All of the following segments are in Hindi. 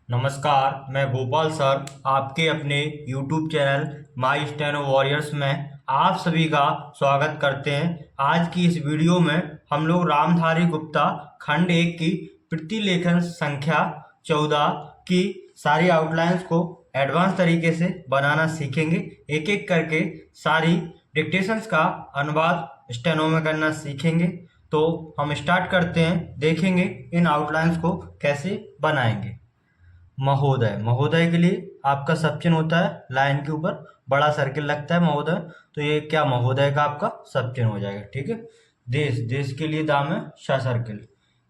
नमस्कार, मैं गोपाल सर आपके अपने YouTube channel my steno warriors में आप सभी का स्वागत करते हैं। आज की इस वीडियो में हम लोग रामधारी गुप्ता खंड 1 की प्रतिलेखन संख्या 14 की सारी आउटलाइंस को एडवांस तरीके से बनाना सीखेंगे। एक एक करके सारी डिक्टेशंस का अनुवाद स्टेनो में करना सीखेंगे। तो हम स्टार्ट करते हैं, देखेंगे इन आउटलाइंस को कैसे बनाएंगे। महोदय, महोदय के लिए आपका सब चिन्ह होता है लाइन के ऊपर बड़ा सर्किल लगता है महोदय, तो ये क्या महोदय का आपका सब चिन्ह हो जाएगा। ठीक है। देश, देश के लिए दाम है श सर्किल।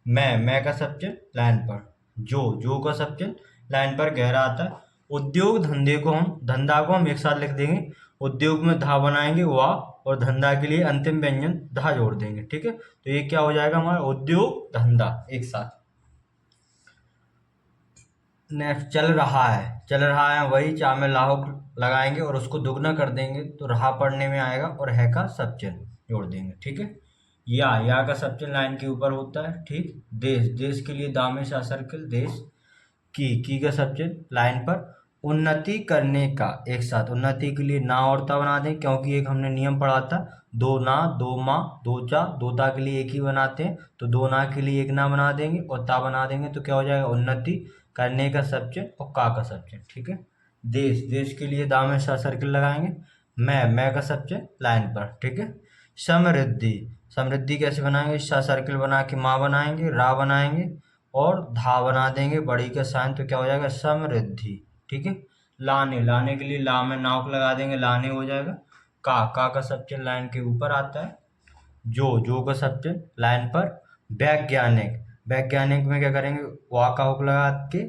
मैं का सब चिन्ह लाइन पर। जो का सब चिन्ह लाइन पर गहरा आता है। उद्योग, धंधे को हम धंधा को हम एक साथ लिख देंगे। उद्योग में धा बनाएंगे वाह, और धंधा के लिए अंतिम व्यंजन धा जोड़ देंगे। ठीक है, तो ये क्या हो जाएगा हमारा उद्योग धंधा एक साथ। नेक्स्ट चल रहा है वही चा में लाहुक लगाएंगे और उसको दुगना कर देंगे तो रहा पढ़ने में आएगा और है का सब चिन्ह जोड़ देंगे। ठीक है। या का सब चिन्ह लाइन के ऊपर होता है। ठीक। देश, देश के लिए दामे सा सर्किल देश। की का सब चिन्ह लाइन पर। उन्नति करने का एक साथ उन्नति के लिए ना और ता बना दें, क्योंकि एक हमने नियम पढ़ा था दो ना दो माँ दो चा, दो ता के लिए एक ही बनाते हैं, तो दो ना के लिए एक ना बना देंगे और ता बना देंगे तो क्या हो जाएगा उन्नति करने का सब चिन्ह और का सब चिन्ह। ठीक है। देश, देश के लिए दाम में सा सर्किल लगाएंगे। मैं का सब चिन्ह लाइन पर। ठीक है। समृद्धि, समृद्धि कैसे बनाएंगे, सा सर्किल बना के माँ बनाएंगे, रा बनाएंगे और धा बना देंगे बड़ी का साइन, तो क्या हो जाएगा समृद्धि। ठीक है। लाने, लाने के लिए ला में नाक लगा देंगे, लाने हो जाएगा। का सब चिन्ह लाइन के ऊपर आता है। जो का सब चिन्ह लाइन पर। वैज्ञानिक, वैज्ञानिक में क्या करेंगे वा का हुक लगा के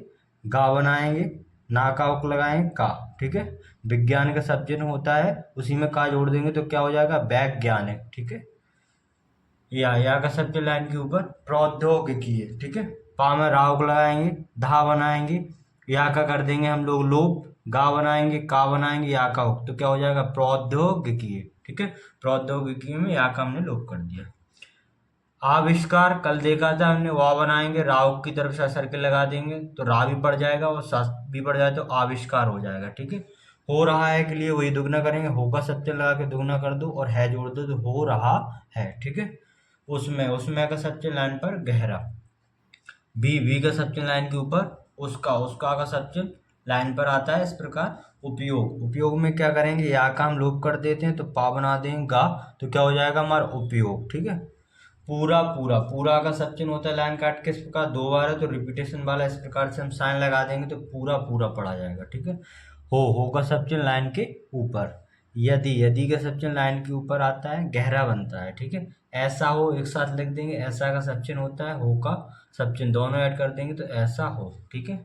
गा बनाएंगे, ना का हुक लगाएंगे का। ठीक है। विज्ञान का सब चिन्ह होता है, उसी में का जोड़ देंगे तो क्या हो जाएगा वैज्ञानिक। ठीक है। या का सब चिन्ह लाइन के ऊपर। प्रौद्योगिकी है। ठीक है। पा में रा हुक लगाएंगे, धा बनाएंगे, या का कर देंगे हम लोग लोप, गा बनाएंगे का बनाएंगे या का हुक, तो क्या हो जाएगा प्रौद्योगिकी। ठीक है। प्रौद्योगिकी में या का हमने लोप कर दिया। आविष्कार कल देखा था हमने, वाह बनाएंगे राव की तरफ से सर्किल लगा देंगे तो रा भी पड़ जाएगा और सा भी पड़ जाए तो आविष्कार हो जाएगा। ठीक है। हो रहा है के लिए वही दुगना करेंगे, होगा सत्य लगा के दुगना कर दो और है जोड़ दो तो हो रहा है। ठीक है। उसमें का सत्य लाइन पर गहरा। भी का सब चिन्ह लाइन के ऊपर। उसका का सब चिन्ह लाइन पर आता है इस प्रकार। उपयोग, उपयोग में क्या करेंगे या का हम लोप कर देते हैं तो पा बना देंगे गा, तो क्या हो जाएगा हमारा उपयोग। ठीक है। पूरा का सब चिन्ह होता है लाइन काट के इस प्रकार, दो बार है तो रिपीटेशन वाला इस प्रकार से हम साइन लगा देंगे तो पूरा पढ़ा जाएगा। ठीक है। हो का सब चिन्ह लाइन के ऊपर। यदि का सब चिन्ह लाइन के ऊपर आता है गहरा बनता है। ठीक है। ऐसा हो एक साथ लिख देंगे, ऐसा का सब चिन्ह होता है, हो का सब चिन्ह दोनों ऐड कर देंगे तो ऐसा हो। ठीक है।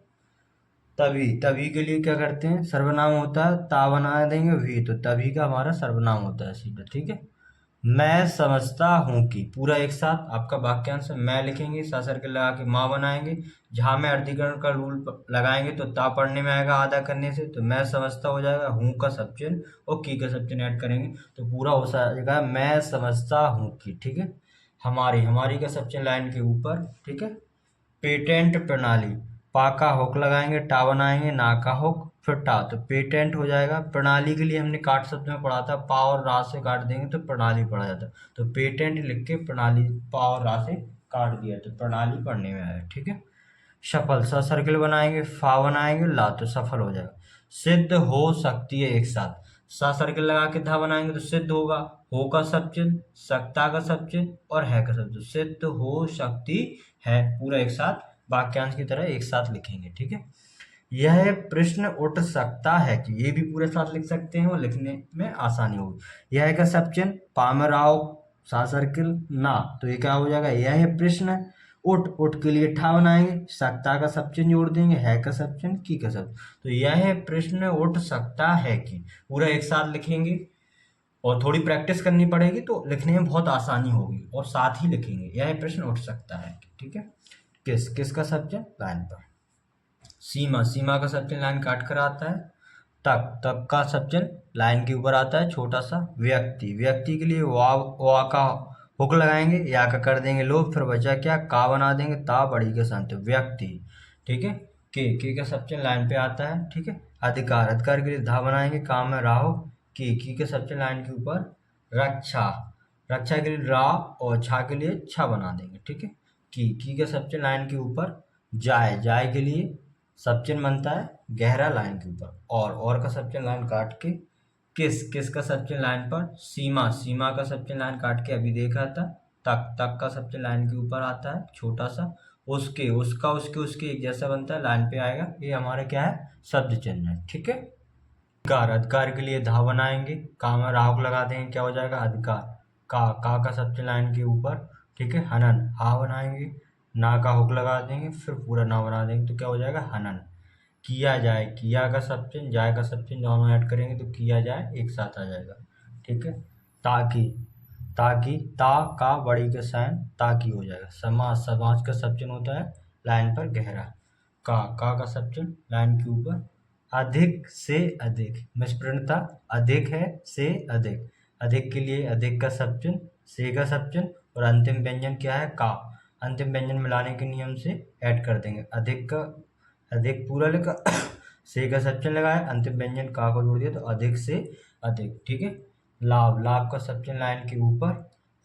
तभी, तभी के लिए क्या करते हैं सर्वनाम होता है ता बना देंगे भी, तो तभी का हमारा सर्वनाम होता है सीधा। ठीक है। मैं समझता हूँ कि पूरा एक साथ आपका वाक्यांश है, मैं लिखेंगे सा सर्किल लगा के माँ बनाएंगे, जहाँ में अर्धीकरण का रूल लगाएंगे तो ता पढ़ने में आएगा आधा करने से, तो मैं समझता हो जाएगा, हूँ का सब चिन्ह और की का सब चिन्ह ऐड करेंगे तो पूरा हो जाएगा मैं समझता हूँ कि। ठीक है। हमारी का सब चिन्ह लाइन के ऊपर। ठीक है। पेटेंट प्रणाली, पा का हुक लगाएंगे, टा बनाएंगे, ना का हुक फिर टा, तो पेटेंट हो जाएगा। प्रणाली के लिए हमने काट शब्द में पढ़ा था, पा और रा से काट देंगे तो प्रणाली पढ़ा जाता, तो पेटेंट लिख के प्रणाली पा और रा से काट दिया तो प्रणाली पढ़ने में आया। ठीक है। सफल, सा सर्किल बनाएंगे, फा बनाएंगे, ला, तो सफल हो जाएगा। सिद्ध हो सकती है एक साथ, सा सर्किल लगा के धा बनाएंगे तो सिद्ध होगा, हो का सब चिन्ह, सकता का सब चिन्ह और है का सब चिन्ह, सिद्ध हो सकती है पूरा एक साथ वाक्यांश की तरह एक साथ लिखेंगे। ठीक है। यह प्रश्न उठ सकता है कि, ये भी पूरे साथ लिख सकते हैं और लिखने में आसानी होगी। यह का सब चिन्ह पामराव सा सर्किल ना, तो ये क्या हो जाएगा यह प्रश्न उठ के लिए ठा बनाएंगे, सकता का सब चिन्ह जोड़ देंगे, है का सब चिन्ह, की का सब, तो यह प्रश्न उठ सकता है कि पूरा एक साथ लिखेंगे और थोड़ी प्रैक्टिस करनी पड़ेगी तो लिखने में बहुत आसानी होगी और साथ ही लिखेंगे यह प्रश्न उठ सकता है। ठीक है। किसका सब चिन्ह लाइन पर। सीमा का सब चिन्ह लाइन काट कर आता है। तक का सब चिन्ह लाइन के ऊपर आता है छोटा सा। व्यक्ति के लिए वा का हुक लगाएंगे, या का कर देंगे लोग, फिर बचा क्या का बना देंगे ता बड़ी के साथ, व्यक्ति। ठीक है। के का सब चिन्ह लाइन पे आता है, ठीक है। अधिकार, अधिकार के लिए धा बनाएंगे, काम में राहो, की का सब चिन्ह लाइन के ऊपर। रक्षा, रक्षा के लिए रा और छा के लिए छा बना देंगे, ठीक है। की का सब चिन्ह लाइन के ऊपर। जाय, जाय के लिए सब चिन्ह बनता है गहरा लाइन के ऊपर। और का सब चिन्ह लाइन काट के। किस का सब चिन्ह लाइन पर। सीमा, सीमा का सब चिन्ह लाइन काट के अभी देखा था। तक का सब चिन्ह लाइन के ऊपर आता है छोटा सा। उसके, उसका, उसके एक जैसा बनता है, लाइन पे आएगा। ये हमारे क्या है, शब्द चिन्ह है, ठीक है। अधिकार, अधिकार के लिए धा बनाएंगे, का में राहुक लगा देंगे, क्या हो जाएगा अधिकार। का सब चिन्ह लाइन के ऊपर, ठीक है। हनन, हा बनाएंगे, ना का हुक लगा देंगे, फिर पूरा ना बना देंगे, तो क्या हो जाएगा हनन। किया जाए, किया का सब चिन्ह, जाए का सब चिन्ह दोनों ऐड करेंगे तो किया जाए एक साथ आ जाएगा, ठीक है। ताकि, ताकि ता का बड़ी के साइन ताकि हो जाएगा। समाज, समाज का सब चिन्ह होता है लाइन पर गहरा। का सब चिन्ह लाइन के ऊपर। अधिक से अधिक, मिसप्रिंट था, अधिक है से अधिक। अधिक के लिए अधिक का सब चिन्ह, से का सब चिन्ह, और अंतिम व्यंजन क्या है, का। अंतिम व्यंजन मिलाने के नियम से ऐड कर देंगे। अधिक का, अधिक पूरा लिखा से का सब चिन्ह लगाया, अंतिम व्यंजन का को जोड़ दिया, तो अधिक से अधिक, ठीक है। लाभ, लाभ का सब चिन्ह लाइन के ऊपर।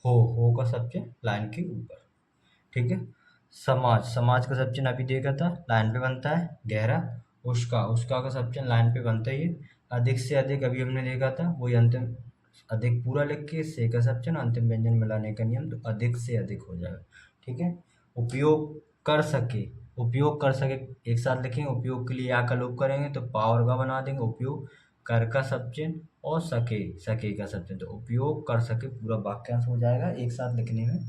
हो का सब चिन्ह लाइन के ऊपर, ठीक है। समाज, समाज का सब चिन्ह अभी देखा था, लाइन पे बनता है गहरा। उसका का सब चिन्ह लाइन पे बनता ही है। अधिक से अधिक अभी हमने देखा था, वही अंतिम, अधिक पूरा लिख के से का सब चिन्ह, अंतिम व्यंजन मिलाने का नियम, तो अधिक से अधिक हो जाएगा, ठीक है। उपयोग कर सके, उपयोग कर सके एक साथ लिखेंगे। उपयोग के लिए या का लोप करेंगे तो पावर का बना देंगे। उपयोग कर का सब चिन्ह और सके, सके का सब चिन्ह, तो उपयोग कर सके पूरा वाक्यांश हो जाएगा एक साथ लिखने में।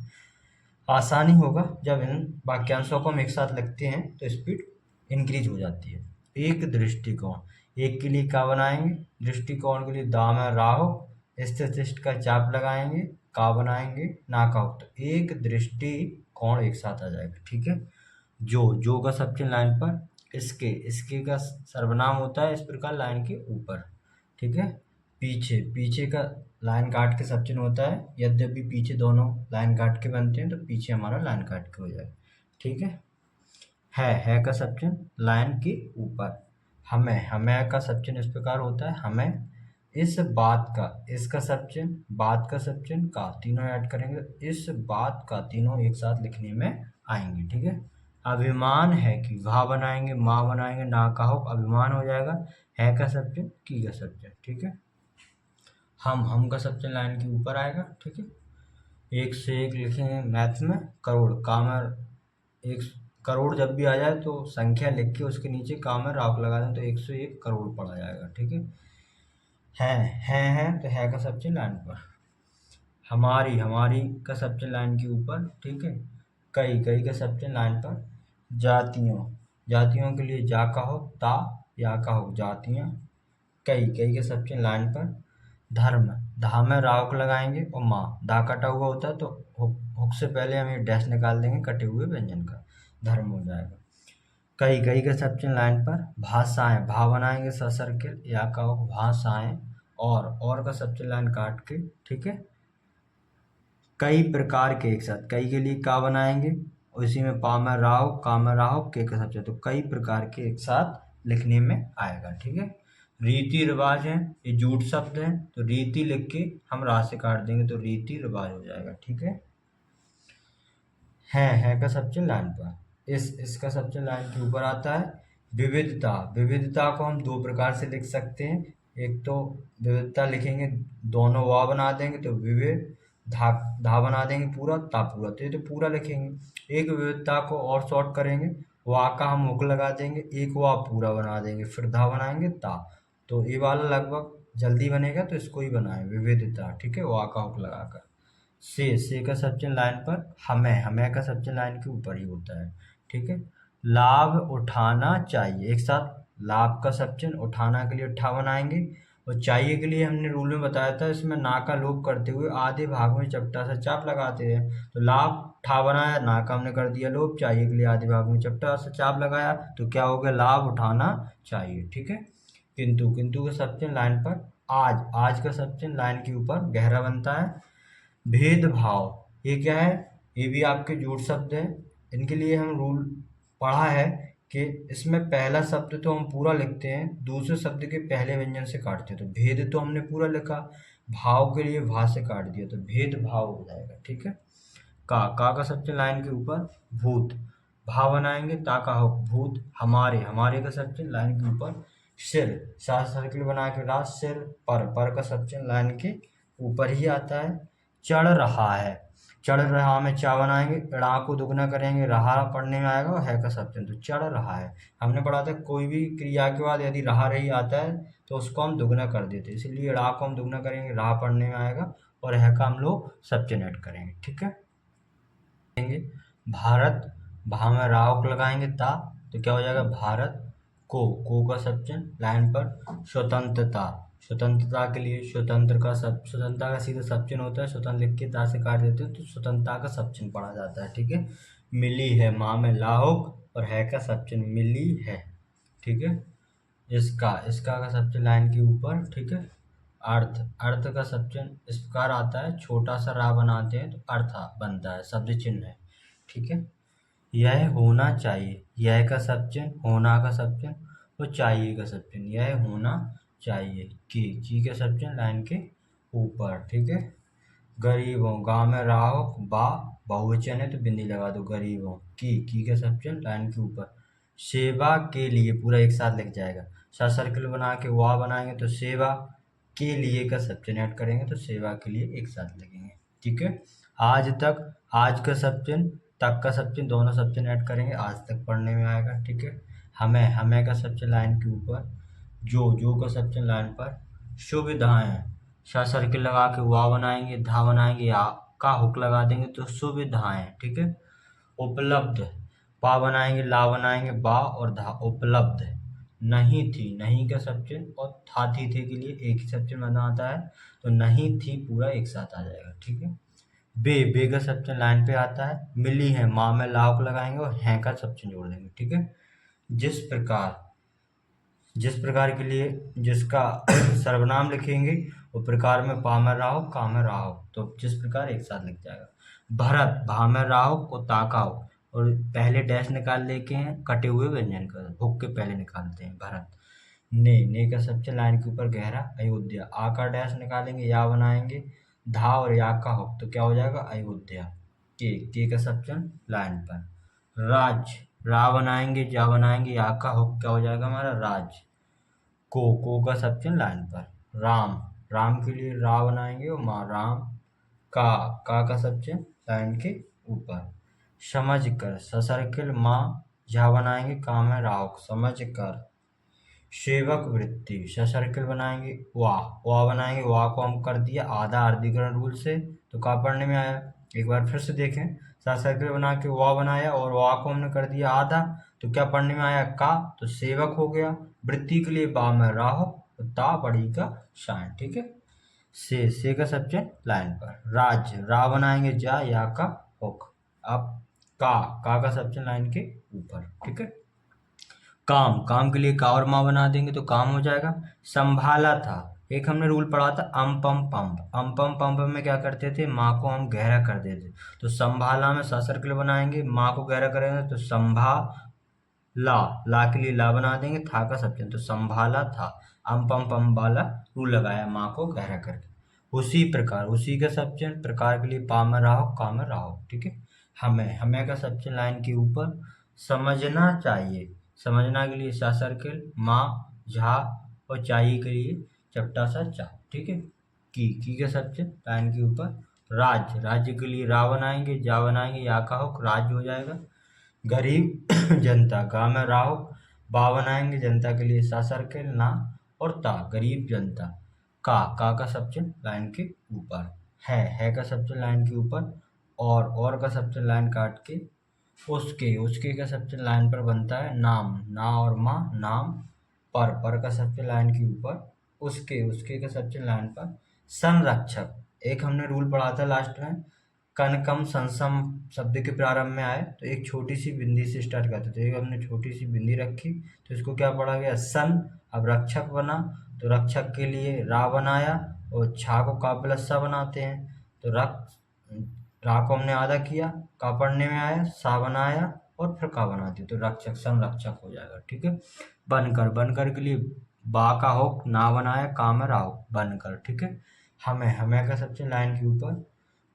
आसानी होगा जब इन वाक्यांशों को हम एक साथ लिखते हैं तो स्पीड इंक्रीज हो जाती है। एक दृष्टिकोण, एक के लिए क्या बनाएंगे, दृष्टिकोण के लिए दा में राहो, स्थितिस्ट का चाप लगाएंगे, का बनाएंगे, ना का हो, तो एक दृष्टिकोण एक साथ आ जाएगा, ठीक है। जो का सब चिन्ह लाइन पर। इसके का सर्वनाम होता है इस प्रकार लाइन के ऊपर, ठीक है। पीछे, पीछे का लाइन काट के सब चिन्ह होता है, यद्यपि पीछे दोनों लाइन काट के बनते हैं, तो पीछे हमारा लाइन काट के हो जाएगा, ठीक है का सब चिन्ह लाइन के ऊपर। हमें का सब चिन्ह इस प्रकार होता है, हमें इस बात का, इसका सब चिन्ह, बात का सब चिन्ह, का, तीनों ऐड करेंगे, इस बात का, तीनों एक साथ लिखने में आएंगे, ठीक है। अभिमान है कि, भा बनाएंगे, माँ बनाएंगे, ना का हो, अभिमान हो जाएगा। है का सब चिन्ह, की का सब चिन्ह, ठीक है। हम का सब चिन्ह लाइन के ऊपर आएगा, ठीक है। एक से एक लिखेंगे मैथ में। करोड़, कामर, एक करोड़ जब भी आ जाए तो संख्या लिख के उसके नीचे कामर राउक लगा दें, तो 101 करोड़ पड़ा जाएगा, ठीक है। है तो है का सब चिन्ह लाइन पर। हमारी, हमारी का सब चिन्ह लाइन के ऊपर, ठीक है। कई का सब चिन्ह लाइन पर। जातियों, जातियों के लिए जा का हो, ता, या का हो, जातियाँ। कई का सब चिन्ह लाइन पर। धर्म, धा में राव को लगाएंगे, और माँ, धा कटा हुआ होता है तो हुक से पहले हम ये डैश निकाल देंगे कटे हुए व्यंजन का, धर्म हो जाएगा। कई का सब चिन्ह लाइन पर। भाषाएं, भा बनाएंगे स सर्किल, या का हो, भाषाएं। और का सब चिन्ह लाइन काट के, ठीक है। कई प्रकार के एक साथ, कई के लिए का बनाएंगे, उसी में पा में राव, का में राव, के का सब चिन्ह, तो कई प्रकार के एक साथ लिखने में आएगा, ठीक है। रीति रिवाज है, ये जूट शब्द है, तो रीति लिख के हम रा से काट देंगे तो रीति रिवाज हो जाएगा, ठीक है का सब चिन्ह लाइन पर। इसका सब चिन्ह लाइन के ऊपर आता है। विविधता, विविधता को हम दो प्रकार से लिख सकते हैं। एक तो विविधता लिखेंगे, दोनों वा बना देंगे तो विविध, धा बना देंगे पूरा, ता पूरा, तो ये तो पूरा लिखेंगे। एक विविधता को और शॉर्ट करेंगे, वा का हम मुख लगा देंगे, एक वा पूरा बना देंगे, फिर धा बनाएंगे ता, तो ये वाला लगभग जल्दी बनेगा, तो इसको ही बनाएं विविधता, ठीक है, वा का हुक लगाकर। से का सब चिन्ह लाइन पर। हमें का सब चिन्ह लाइन के ऊपर ही होता है, ठीक है। लाभ उठाना चाहिए, एक साथ। लाभ का सब चिन्ह, उठाना के लिए उठा बनाएंगे, और चाहिए के लिए हमने रूल में बताया था, इसमें ना का लोप करते हुए आधे भाग में चपटा सा चाप लगाते हैं, तो लाभ ठा बनाया, ना का हमने कर दिया लोप, चाहिए के लिए आधे भाग में चपटा सा चाप लगाया, तो क्या हो गया, लाभ उठाना चाहिए, ठीक है। किंतु का सब चिन्ह लाइन पर। आज का सब चिन्ह लाइन के ऊपर गहरा बनता है। भेदभाव, ये क्या है, ये भी आपके जूट शब्द है, इनके लिए हम रूल पढ़ा है कि इसमें पहला शब्द तो हम पूरा लिखते हैं, दूसरे शब्द के पहले व्यंजन से काटते हैं। तो भेद तो हमने पूरा लिखा, भाव के लिए भा से काट दिया, तो भेद भाव हो जाएगा। ठीक है। का का सबसे लाइन के ऊपर भूत, भा बनाएंगे ता का हो भूत, हमारे का सबसे लाइन के ऊपर सिर, सात सर्किल बना के राज सिर, पर का सबसे लाइन के ऊपर ही आता है। चढ़ रहा है, चढ़ रहा में चा बनाएंगे, ड़ा को दुगना करेंगे, रहा पढ़ने में आएगा और है का सब्चन, तो चढ़ रहा है। हमने पढ़ा था कोई भी क्रिया के बाद यदि रहा रही आता है तो उसको हम दुगना कर देते, इसलिए ड़ा को हम दुगना करेंगे, रहा पढ़ने में आएगा और है का हम लोग सब्चन ऐड करेंगे। ठीक है। भारत, भा में राव को लगाएंगे ता, तो क्या हो जाएगा भारत। को का सब्चन लाइन पर। स्वतंत्रता, स्वतंत्रता के लिए स्वतंत्रता का सीधा सब्चन होता है, स्वतंत्र लिख के ता से काट देते हैं तो स्वतंत्रता का सब्चन पढ़ा जाता है। ठीक है। मिली है, माँ में लाहुक और है का सब्चन मिली है। ठीक है। इसका का सब्चन लाइन के ऊपर। ठीक है। अर्थ का सब्चन इस प्रकार आता है, छोटा सा रा बनाते हैं तो अर्थ बनता है, शब्द चिन्ह है। ठीक है। यह होना चाहिए, यह का सब्चन, होना का सब्चन और चाहिए का सब्चन, यह होना चाहिए। की का सब्चन लाइन के ऊपर। ठीक है। गरीबों, गाँव में राहो बा, बहुवचन है तो बिंदी लगा दो, गरीबों की का सब्चन लाइन के ऊपर। सेवा के लिए पूरा एक साथ लिख जाएगा, सात सर्किल बना के वाह बनाएंगे तो सेवा के लिए का सब्चन ऐड करेंगे तो सेवा के लिए एक साथ लिखेंगे। ठीक है। आज तक, आज का सब्चन, तक का सब्चन, दोनों सब्चन ऐड करेंगे, आज तक पढ़ने में आएगा। ठीक है। हमें का सब्चन लाइन के ऊपर, जो का सब्चन लाइन पर। सुविधाएं, सा सर्किल लगा के वाह बनाएंगे, धा बनाएंगे, या का हुक लगा देंगे तो सुविधाएं। ठीक है। उपलब्ध, पा बनाएंगे, ला बनाएंगे, बा और धा, उपलब्ध। नहीं थी, नहीं का सब्चन और था थी थे के लिए एक ही सब्चन बना आता है, तो नहीं थी पूरा एक साथ आ जाएगा। ठीक है। बे का सब्चन लाइन पे आता है। मिली है, माँ में लाख लगाएंगे और हैं का सब्चन जोड़ देंगे। ठीक है। जिस प्रकार के लिए जिसका सर्वनाम लिखेंगे वो प्रकार में पा में राहो, का में राहो, तो जिस प्रकार एक साथ लिख जाएगा। भरत, भा में राहो को ताकाओ और पहले डैश निकाल लेके हैं कटे हुए व्यंजन का, हुक के पहले निकालते हैं। भरत। ने का सबसे लाइन के ऊपर गहरा, अयोध्या, आ का डैश निकालेंगे, या बनाएंगे, धा और या का हुक, तो क्या हो जाएगा अयोध्या। के का सब्चन लाइन पर। राज, रा बनाएंगे, जा बनाएंगे, या का हुक, क्या हो जाएगा हमारा राज। को का सब्चन लाइन पर। राम, राम के लिए रा बनाएंगे और माँ राम। का सब्चन लाइन के ऊपर। समझ कर, ससर्किल माँ, झा बनाएंगे, काम है राव, समझ कर। सेवक वृत्ति, सर्किल बनाएंगे, वाह बनाएंगे, वाह को हम कर दिया आधा अर्धीकरण रूल से, तो का पढ़ने में आया। एक बार फिर से देखें, सर्किल बना के वाह बनाया और वाह को हमने कर दिया आधा, तो क्या पढ़ने में आया का, तो सेवक हो गया। वृत्ति के लिए बा में राहो, तो ता बड़ी का शान। ठीक है। से का सब्चन लाइन पर। राज, रा बनाएंगे, जा या का होक। अब का सब्चन लाइन के ऊपर। ठीक है। काम के लिए का और माँ बना देंगे तो काम हो जाएगा। संभाला था, एक हमने रूल पढ़ा था अम पम पंप में क्या करते थे, माँ को हम गहरा कर देते, तो संभाला में सा सर्किल बनाएंगे, माँ को गहरा करेंगे तो संभा ला के लिए ला बना देंगे, था का सब्चन, तो संभाला था। अम पम वाला रूल लगाया माँ को गहरा करके। उसी प्रकार, उसी का सब्चन, प्रकार के लिए पा में राहो, का में राहो। ठीक है। हमें का सब्चन लाइन के ऊपर। समझना चाहिए, समझना के लिए सा सर्किल, माँ, झा और चाहिए के लिए चपटा सा चा। ठीक है। की का सब्चन लाइन के ऊपर। राज्य के लिए रा बनाएंगे, जा बनाएंगे, या का हो राज्य हो जाएगा। गरीब जनता, गा में राहो, बा बनाएंगे, जनता के लिए सा सर्किल, ना और ता, गरीब जनता। का सब्चन लाइन के ऊपर। है का सब्चन लाइन के ऊपर। और का सब्चन लाइन काट के उसके का सब्चन लाइन पर बनता है नाम, ना और माँ नाम। पर का सब्चन लाइन के ऊपर। उसके का सब्चन लाइन पर। संरक्षक, एक हमने रूल पढ़ा था लास्ट में, कनकम संसम शब्द के प्रारंभ में आए तो एक छोटी सी बिंदी से स्टार्ट करते थे, एक हमने छोटी सी बिंदी रखी तो इसको क्या पढ़ा गया सन। अब रक्षक बना तो रक्षक के लिए रा बनाया और छा को का प्लस सा बनाते हैं, तो रा को हमने आधा किया, का पढ़ने में आया, सा बनाया और फिर का बना दिया तो रक्षक संरक्षक हो जाएगा। ठीक है। बनकर, बनकर के लिए बा का होक ना बनाया, का में राव बनकर। ठीक है। हमें, हमें का सबसे लाइन के ऊपर,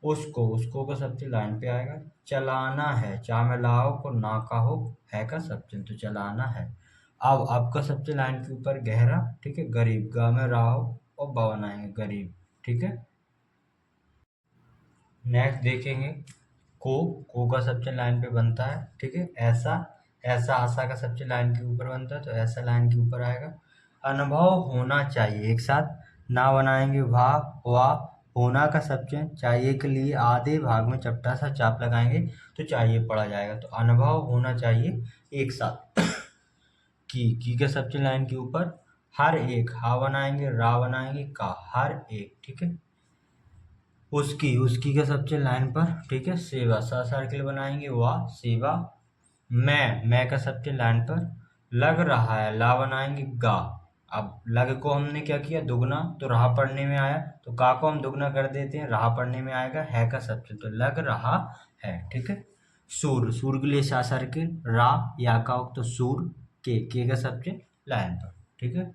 उसको, उसको का सबसे लाइन पे आएगा। चलाना है, चा में लाओ को ना का हो, है का सबसे, तो चलाना है। अब का सबसे लाइन के ऊपर गहरा। ठीक है। गरीब, गा में राहो और बा बनाएंगे गरीब। ठीक है। नेक्स्ट देखेंगे को का सबसे लाइन पे बनता है। ठीक है। ऐसा, ऐसा आशा का सबसे लाइन के ऊपर बनता है तो ऐसा लाइन के ऊपर आएगा। अनुभव होना चाहिए, एक साथ ना बनाएंगे भा वा, होना का सबसे चाहिए के लिए आधे भाग में चपटा सा चाप लगाएंगे तो चाहिए पड़ा जाएगा। तो अनुभव होना चाहिए एक साथ। की के सबसे लाइन के ऊपर हर एक, हा बनाएंगे रा बनाएंगे का, हर एक। ठीक है। उसकी, उसकी के सबसे लाइन पर। ठीक है। सेवा, सा सर्किल बनाएंगे वाह सेवा। मैं का सबसे लाइन पर। लग रहा है, ला बनाएंगे गा। अब लग को हमने क्या किया, दुगना, तो रहा पढ़ने में आया, तो का को हम दुगना कर देते हैं, रहा पढ़ने में आएगा है का सबसे, तो लग रहा है। ठीक है। सूर, सूर के लिए सा सर्किल, रा या का हो तो सूर, के का सबसे लाइन पर। ठीक है।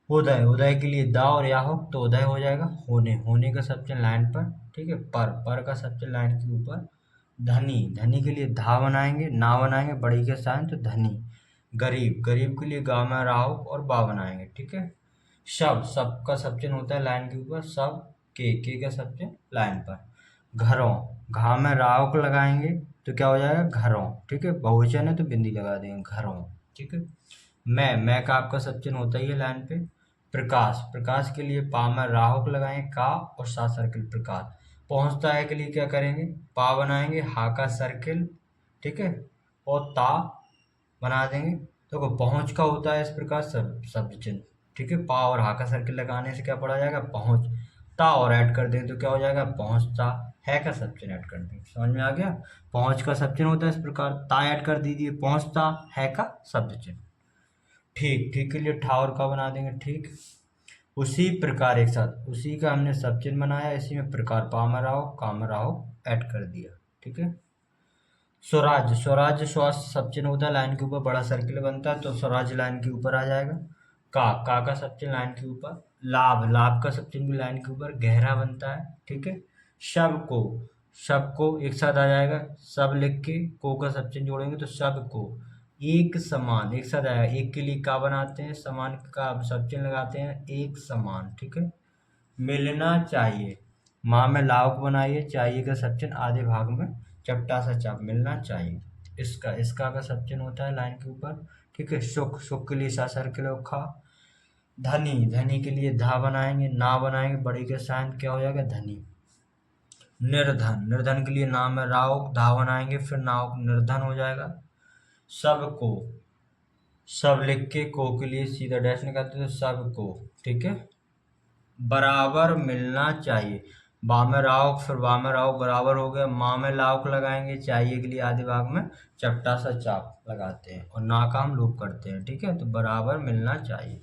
उदय, उदय के लिए दा और या हो तो उदय हो जाएगा। होने, होने का सबसे लाइन पर। ठीक है। पर का सबसे लाइन के ऊपर। धनी, धनी के लिए धा बनाएंगे ना बनाएंगे बड़ी के साइन तो धनी। गरीब, गरीब के लिए गा में राव और बा बनाएंगे। ठीक है। शब, सब का सबसे होता है लाइन के ऊपर, सब के का सबसे लाइन पर। घरों, घा में राव को लगाएंगे तो क्या हो जाएगा घरों। ठीक है। बहुवचन है तो बिंदी लगा देंगे घरों। ठीक है। मैं का आपका सबचन होता ही है लाइन पे। प्रकाश, प्रकाश के लिए पा में राहुक लगाएंगे का और सा सर्किल प्रकाश। पहुंचता है के लिए क्या करेंगे, पा बनाएंगे हा का सर्किल। ठीक है। और ता बना देंगे तो पहुंच का होता है इस प्रकार शब्द चिन्ह। ठीक है। पा और हा का सर्किल लगाने से क्या पढ़ा जाएगा पहुंच। ता और ऐड कर देंगे तो क्या हो जाएगा पहुंचता, है का सब चिन्ह ऐड कर देंगे। समझ में आ गया। पहुंच का सब चिन्ह होता है इस प्रकार, ता ऐड कर दीजिए, पहुंचता है का शब्द चिन्ह। ठीक, ठीक के लिए ठा और का बना देंगे ठीक। उसी प्रकार एक साथ, उसी का हमने सब चिन्ह बनाया, इसी में प्रकार पामराव कामराव ऐड कर दिया। ठीक है। स्वराज्य, स्वराज्य स्वास्थ्य सब चिन्ह होता है, लाइन के ऊपर बड़ा सर्किल बनता है तो स्वराज्य लाइन के ऊपर आ जाएगा। का सब चिन्ह लाइन के ऊपर। लाभ, लाभ का सब चिन्ह भी लाइन के ऊपर गहरा बनता है। ठीक है। शब को, शब को एक साथ आ जाएगा, सब लिख के को का सब चिन्ह जोड़ेंगे तो सब को। एक समान एक साथ आएगा, एक के लिए का बनाते हैं, समान का सब चिन्ह लगाते हैं, एक समान। ठीक है। मिलना चाहिए, माँ में लाव को बनाइए, चाहिए का सब चिन्ह आधे भाग में चपटा सा चाप, मिलना चाहिए। इसका का सब चिन्ह होता है लाइन के ऊपर। ठीक है। सुख, सुख के लिए सा सर्किल खा। धनी, धनी के लिए धा बनाएंगे ना बनाएंगे बड़ी के साइन क्या हो जाएगा धनी। निर्धन, निर्धन के लिए नाम है राव, धा बनाएंगे फिर नाव निर्धन हो जाएगा। सबको, सब लिख के को के लिए सीधा डैश निकालते तो सबको। ठीक है। बराबर मिलना चाहिए, बा में राव फिर बा में राव बराबर हो गया, माँ में लाव को लगाएंगे, चाहिए के लिए आधे भाग में चपटा सा चाप लगाते हैं और ना का हम लोग करते हैं। ठीक है। तो बराबर मिलना चाहिए।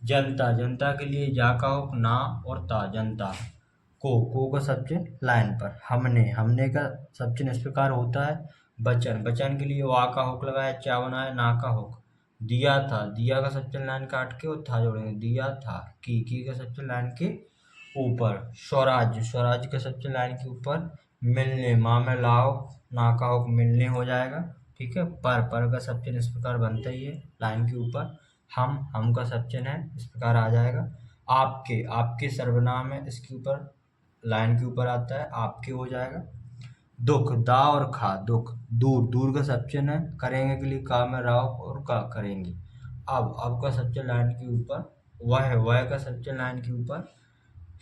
जनता, जनता के लिए जा का हो ना और ता जनता। को का सब चिन्ह लाइन पर। हमने, हमने का सब चिन्ह इस प्रकार होता है। बचन, बचन के लिए वा का होक लगाया, चा बनाया ना का होक। दिया था, दिया का सब चिन्ह लाइन काट के और था जोड़ेंगे, दिया था। की का सब चिन्ह लाइन के ऊपर। स्वराज्य, स्वराज्य का सब चिन्ह लाइन के ऊपर। मिलने, माँ में लाओ ना का होक मिलने हो जाएगा। ठीक है। पर का सब चिन्ह इस प्रकार बनता ही है लाइन के ऊपर। हम का सब चिन्ह है इस प्रकार आ जाएगा। आपके, आपके सर्वनाम है इसके ऊपर लाइन के ऊपर आता है, आपके हो जाएगा। दुख, दा और खा, दुख। दूर, दूर का सब चिन्ह है, करेंगे के लिए का में राव और का करेंगे। अब का सब चिन्ह लाइन के ऊपर। वह का सब चिन्ह लाइन के ऊपर।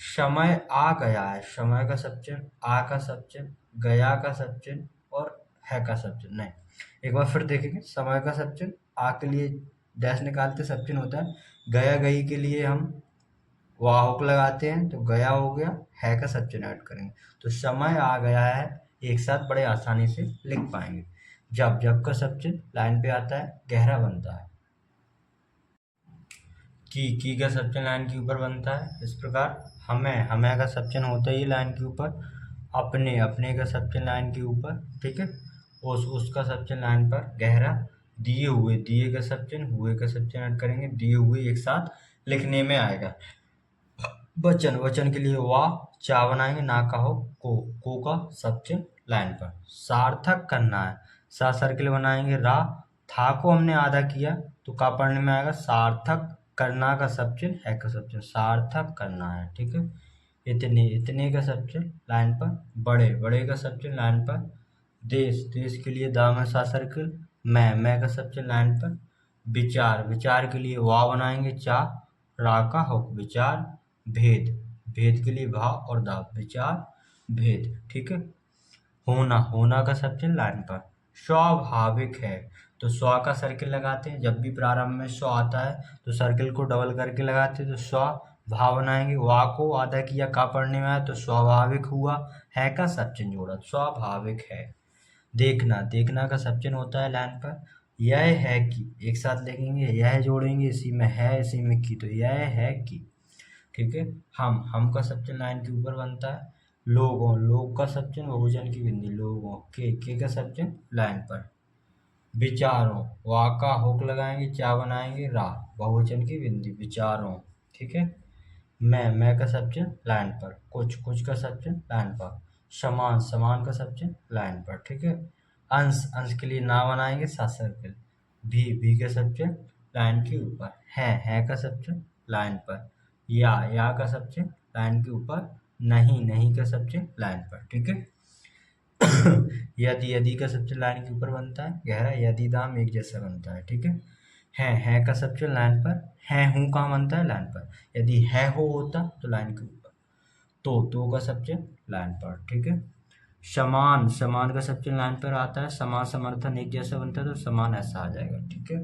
समय आ गया है, समय का सब चिन्ह, आ का सब चिन्ह, गया का सब चिन्ह और है का सब चिन्ह नहीं। एक बार फिर देखेंगे, समय का सब चिन्ह, आ के लिए डैश निकालते सब चिन्ह होता है, गया गई के लिए हम वाहक लगाते हैं तो गया हो गया, है का सब चिन्ह ऐड करेंगे तो समय आ गया है, एक साथ बड़े आसानी से लिख पाएंगे। जब का सब चिन्ह लाइन पे आता है गहरा बनता है। की का सब चिन्ह लाइन के ऊपर बनता है इस प्रकार। हमें का सब चिन्ह होता ही लाइन के ऊपर। अपने, अपने का सब चिन्ह लाइन के ऊपर। ठीक है। उसका सबचन लाइन पर गहरा, दिए का सबचन, हुए का सबचन ऐड करेंगे, दिए हुए एक साथ लिखने में आएगा। वचन के लिए वा, चा बनाएंगे, ना का हो, को का सबचन लाइन पर। सार्थक करना है, सा सर्किल बनाएंगे, रा, था को हमने आधा किया तो का पढ़ने में आएगा, सार्थक करना का सबचन, है का सबचन, सार्थक करना है, ठीक है। इतने का सबचन लाइन पर, बड़े का सबचन लाइन पर। देश के लिए दा में सा सर्किल, मैं का सबचन लाइन पर। विचार के लिए वा बनाएंगे, चा, रा का हो, विचार। भेद के लिए भा और दा, विचार भेद, ठीक है। होना का सबचन लाइन पर। स्वाभाविक है तो स्व का सर्किल लगाते हैं, जब भी प्रारंभ में स्व आता है तो सर्किल को डबल करके लगाते हैं, तो स्व भा बनाएंगे, वा को आधा किया, का पढ़ने में आया तो स्वाभाविक हुआ, है का सबचन जोड़ा, स्वाभाविक है। देखना का सबचन होता है लाइन पर। यह है कि, एक साथ लिखेंगे, यह जोड़ेंगे, इसी में है, इसी में की, तो यह है कि, ठीक है। हम का सबचन लाइन के ऊपर बनता है। लोग का सबचन बहुवचन की बिंदी, लोगों के का सबचन लाइन पर। विचारों, वा का होक लगाएंगे, चा बनाएंगे, रा, बहुवचन की बिंदी, विचारों, ठीक है। मैं का सबचन लाइन पर। कुछ का सबचन लाइन पर। समान का सबचन लाइन पर, ठीक है। अंश के लिए ना बनाएंगे, सा सर्किल। भी का सबचन लाइन के ऊपर। है का सबचन लाइन पर। या का सबचन लाइन के ऊपर। नहीं का सबचन लाइन पर, ठीक है। यदि का सबचन लाइन के ऊपर बनता है, गहरा, यदि दाम एक जैसा बनता है, ठीक है का सबचन लाइन पर। है हूँ कहाँ बनता है, लाइन पर। यदि है हो होता तो लाइन के ऊपर। तो का सबचन लाइन पर, ठीक है। समान का सबचन लाइन पर आता है, समान समर्थन एक जैसा बनता है तो समान ऐसा आ जाएगा, ठीक है।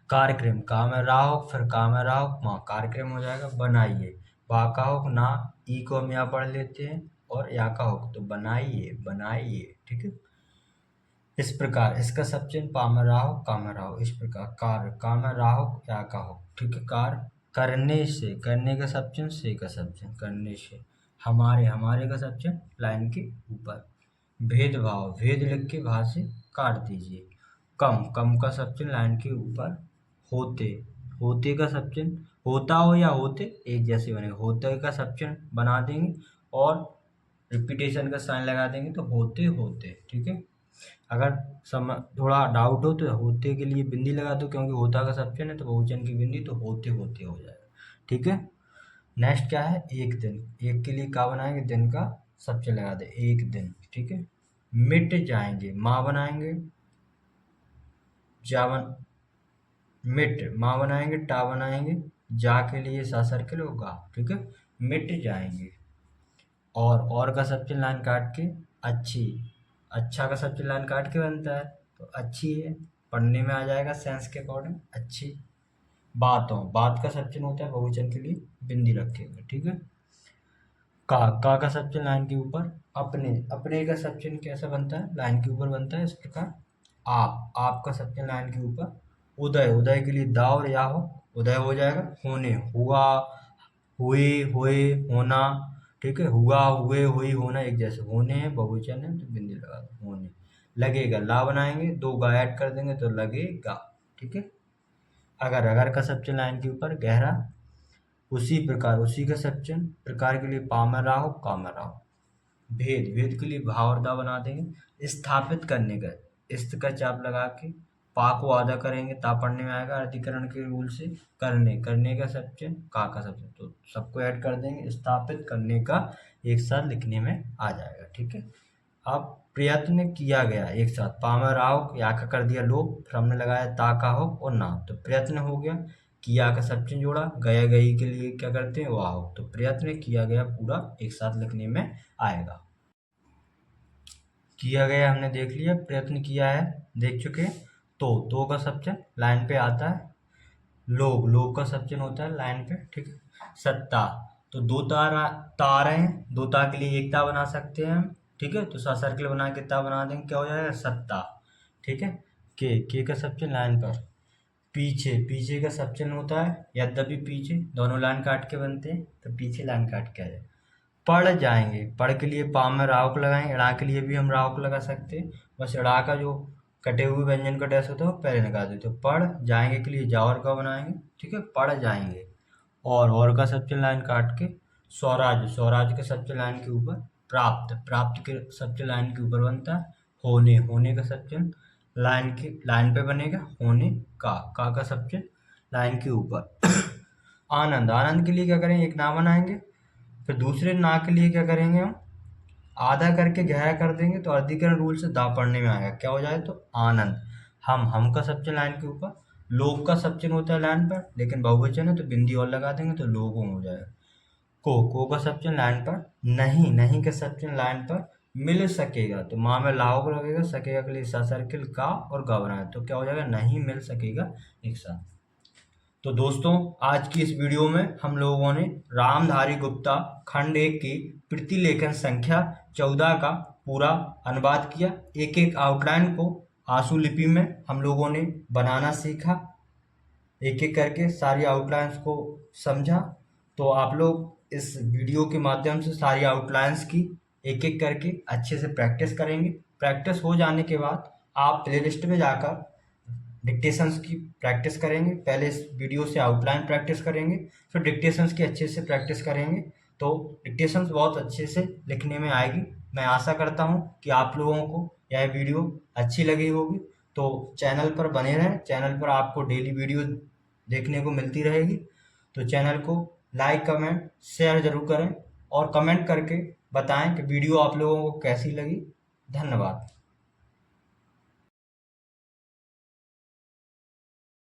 कार्यक्रम, का में राहो, फिर का में राहो, माँ, कार्यक्रम हो जाएगा। बनाइए, बा का हो ना, ई को हम यहाँ पढ़ लेते हैं, और या का हो तो बनाइए, ठीक है। इस प्रकार इसका सबचन पा में राहो, का में राहो, इस प्रकार कार्य, का में राहो, या का हो, ठीक है। कार्य, करने से, करने का सबचन, से का सबचन, करने से। हमारे का सबचन लाइन के ऊपर। भेदभाव, भेद लिख के भा से काट दीजिए। कम का सबचन लाइन के ऊपर। होते का सबचन, होता हो या होते एक जैसे बनेगा, होते का सबचन बना देंगे और रिपीटेशन का साइन लगा देंगे तो होते, ठीक है। अगर थोड़ा डाउट हो तो होते के लिए बिंदी लगा दो, क्योंकि होता का सबचन है तो बहुवचन की बिंदी, तो होते हो जाएगा, ठीक है। नेक्स्ट क्या है, एक दिन, एक के लिए का बनाएंगे, दिन का सबचन लगा दे, एक दिन, ठीक है। मिट जाएंगे, माँ बनाएंगे, जावन, माँ बनाएंगे, टा बनाएंगे, जा के लिए सा सर्किल होगा, ठीक है। मिट जाएंगे। और का सबचन लाइन काट के, अच्छी, अच्छा का सबचन लाइन काट के बनता है तो अच्छी है, पढ़ने में आ जाएगा सेंस के अकॉर्डिंग, अच्छी। बात का सबचन होता है बहुवचन के लिए बिंदी रखेंगे, ठीक है। का सबचन लाइन के ऊपर। अपने का सबचन कैसा बनता है, लाइन के ऊपर बनता है, इस प्रकार। आपका सबचन लाइन के ऊपर। उदय के लिए दा और या हो, उदय हो जाएगा। होने, हुआ, हुए, होना, ठीक है। हुआ, हुए, हुई, होना एक जैसे, होने है बहुवचन है तो बिंदी लगा दो, होने। लगेगा, ला बनाएंगे, दो गा ऐड कर देंगे तो लगेगा, ठीक है। अगर का सबचन लाइन के ऊपर, गहरा, उसी प्रकार, उसी का सबचन, प्रकार के लिए पा में राहो, का में राहो। भेद के लिए भा और दा बना देंगे। स्थापित करने का, इस्त का चाप लगा के पा को आधा करेंगे, ता पढ़ने में आएगा अधिकरण के रूल से। करने का सबचन, का सबचन, तो सबको ऐड कर देंगे, स्थापित करने का एक साथ लिखने में आ जाएगा, ठीक है। अब प्रयत्न किया गया, एक साथ, पा में राहो, या का कर दिया लोप, फिर हमने लगाया ता का हो और ना, तो प्रयत्न हो गया। किया का सबचन जोड़ा, गया गई के लिए क्या करते हैं, वाह हो, तो प्रयत्न किया गया पूरा एक साथ लिखने में आएगा। किया गया हमने देख लिया, प्रयत्न किया है देख चुके। तो का सबचन लाइन पे आता है। लोग का सबचन होता है लाइन पे, ठीक है। सत्ता, तो दो तार हैं, दो तार के लिए एक ता बना सकते हैं हम, ठीक है। तो सा सर्किल बना के ता बना देंगे, क्या हो जाएगा, सत्ता, ठीक है। के का सबचन लाइन पर। पीछे का सबचन होता है, यद्यपि पीछे दोनों लाइन काट के बनते हैं तो पीछे लाइन काट के आ जाए। पढ़ जाएंगे, पढ़ के लिए पा में रावक लगाएंगे, ड़ा के लिए भी हम रावक लगा सकते हैं, बस ड़ा का जो कटे हुए व्यंजन का डैश होता है वो पहले निकाल देते हो। पढ़ जाएंगे के लिए जा और का बनाएंगे, ठीक है, पढ़ जाएंगे। और का सबसे लाइन काट के स्वराज, स्वराज के सबसे लाइन के ऊपर प्राप्त, प्राप्त के सबसे लाइन के ऊपर बनता है होने, होने का सबसे लाइन पे बनेगा होने का सबसे लाइन के ऊपर आनंद, आनंद के लिए क्या करेंगे, एक ना बनाएंगे, फिर दूसरे ना के लिए क्या करेंगे हम, आधा करके गहरा कर देंगे तो अधिकरण रूल से दा पढ़ने में आएगा, क्या हो जाए तो आनंद। हम का सबसे लाइन के ऊपर, लोग का सबचिन्ह होता है लाइन पर, लेकिन बहुवचन है तो बिंदी और लगा देंगे तो लोगों हो जाएगा। को का सबचिन्ह लाइन पर, नहीं, नहीं का सबचिन्ह लाइन पर, मिल सकेगा तो माँ में लाओ को लगेगा, सकेगा के लिए सा सर्किल का और गा बनाए तो क्या हो जाएगा, नहीं मिल सकेगा एक साथ। तो दोस्तों आज की इस वीडियो में हम लोगों ने रामधारी गुप्ता खंड 1 की प्रतिलेखन संख्या 14 का पूरा अनुवाद किया। एक एक आउटलाइन को आंसू लिपि में हम लोगों ने बनाना सीखा, एक एक करके सारी आउटलाइंस को समझा। तो आप लोग इस वीडियो के माध्यम से सारी आउटलाइंस की एक एक करके अच्छे से प्रैक्टिस करेंगे। प्रैक्टिस हो जाने के बाद आप प्लेलिस्ट में जाकर डिक्टेशंस की प्रैक्टिस करेंगे। पहले इस वीडियो से आउटलाइन प्रैक्टिस करेंगे, फिर डिक्टेशंस की अच्छे से प्रैक्टिस करेंगे, तो डिक्टेशंस बहुत अच्छे से लिखने में आएगी। मैं आशा करता हूँ कि आप लोगों को यह वीडियो अच्छी लगी होगी। तो चैनल पर बने रहें, चैनल पर आपको डेली वीडियो देखने को मिलती रहेगी। तो चैनल को लाइक, कमेंट, शेयर जरूर करें और कमेंट करके बताएं कि वीडियो आप लोगों को कैसी लगी। धन्यवाद।